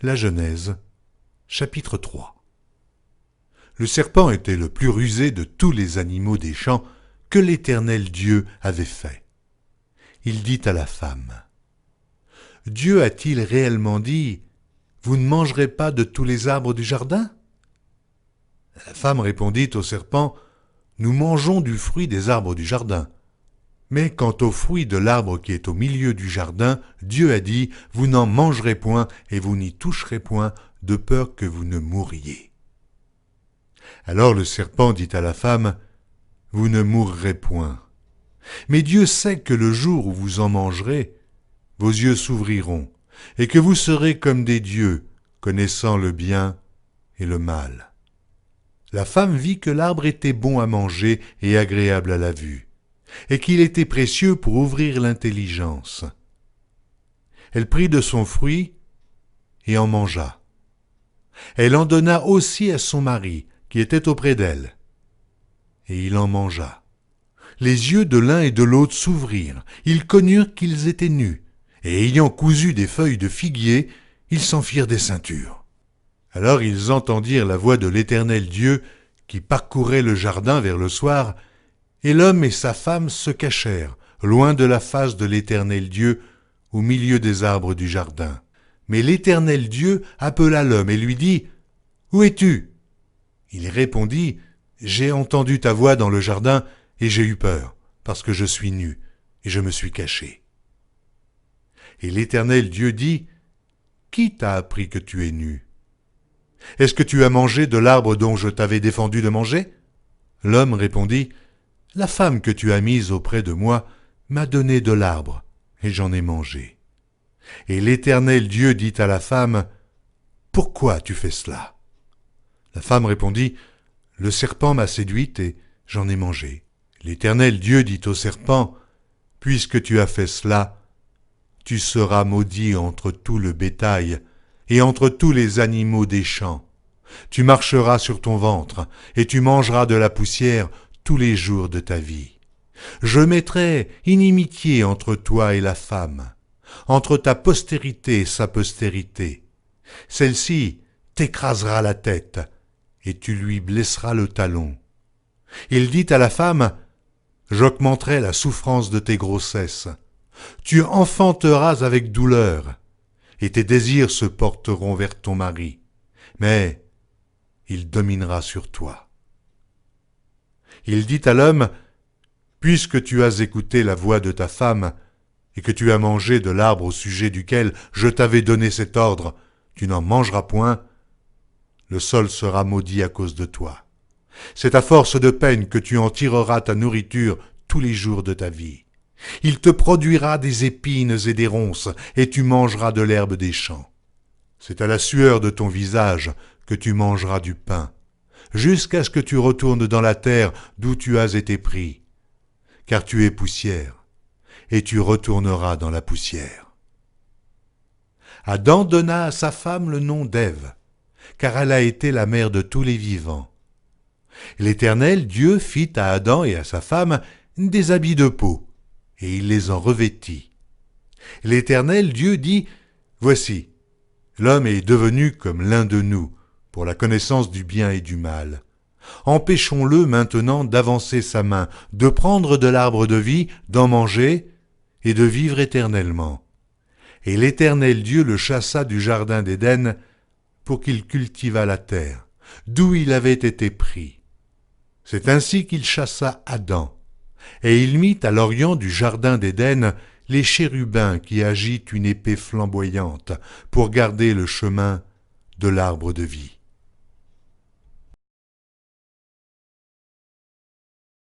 La Genèse, chapitre 3. Le serpent était le plus rusé de tous les animaux des champs que l'Éternel Dieu avait fait. Il dit à la femme, « Dieu a-t-il réellement dit, « Vous ne mangerez pas de tous les arbres du jardin ?» La femme répondit au serpent, « Nous mangeons du fruit des arbres du jardin. Mais quant au fruit de l'arbre qui est au milieu du jardin, Dieu a dit, « Vous n'en mangerez point et vous n'y toucherez point, de peur que vous ne mouriez. » Alors le serpent dit à la femme, « Vous ne mourrez point. Mais Dieu sait que le jour où vous en mangerez, vos yeux s'ouvriront, et que vous serez comme des dieux, connaissant le bien et le mal. » La femme vit que l'arbre était bon à manger et agréable à la vue, et qu'il était précieux pour ouvrir l'intelligence. Elle prit de son fruit et en mangea. Elle en donna aussi à son mari, qui était auprès d'elle, et il en mangea. Les yeux de l'un et de l'autre s'ouvrirent, ils connurent qu'ils étaient nus, et ayant cousu des feuilles de figuier, ils s'en firent des ceintures. Alors ils entendirent la voix de l'Éternel Dieu, qui parcourait le jardin vers le soir, et l'homme et sa femme se cachèrent, loin de la face de l'Éternel Dieu, au milieu des arbres du jardin. Mais l'Éternel Dieu appela l'homme et lui dit, « Où es-tu » Il répondit, « J'ai entendu ta voix dans le jardin, et j'ai eu peur, parce que je suis nu, et je me suis caché. » Et l'Éternel Dieu dit, « Qui t'a appris que tu es nu ? Est-ce que tu as mangé de l'arbre dont je t'avais défendu de manger ?» L'homme répondit, « La femme que tu as mise auprès de moi m'a donné de l'arbre, et j'en ai mangé. » Et l'Éternel Dieu dit à la femme, « Pourquoi tu fais cela ?» La femme répondit, « Le serpent m'a séduite et j'en ai mangé. » L'Éternel Dieu dit au serpent, « Puisque tu as fait cela, tu seras maudit entre tout le bétail et entre tous les animaux des champs. Tu marcheras sur ton ventre et tu mangeras de la poussière tous les jours de ta vie. Je mettrai inimitié entre toi et la femme, entre ta postérité et sa postérité. Celle-ci t'écrasera la tête et tu lui blesseras le talon. » Il dit à la femme, « J'augmenterai la souffrance de tes grossesses. Tu enfanteras avec douleur, et tes désirs se porteront vers ton mari, mais il dominera sur toi. » Il dit à l'homme, « Puisque tu as écouté la voix de ta femme, et que tu as mangé de l'arbre au sujet duquel je t'avais donné cet ordre, tu n'en mangeras point, le sol sera maudit à cause de toi. C'est à force de peine que tu en tireras ta nourriture tous les jours de ta vie. Il te produira des épines et des ronces, et tu mangeras de l'herbe des champs. C'est à la sueur de ton visage que tu mangeras du pain, jusqu'à ce que tu retournes dans la terre d'où tu as été pris, car tu es poussière, et tu retourneras dans la poussière. » Adam donna à sa femme le nom d'Ève, car elle a été la mère de tous les vivants. L'Éternel Dieu fit à Adam et à sa femme des habits de peau, et il les en revêtit. L'Éternel Dieu dit, « Voici, l'homme est devenu comme l'un de nous, pour la connaissance du bien et du mal. Empêchons-le maintenant d'avancer sa main, de prendre de l'arbre de vie, d'en manger, et de vivre éternellement. » Et l'Éternel Dieu le chassa du jardin d'Éden, pour qu'il cultivât la terre, d'où il avait été pris. C'est ainsi qu'il chassa Adam, et il mit à l'orient du jardin d'Éden les chérubins qui agitent une épée flamboyante pour garder le chemin de l'arbre de vie.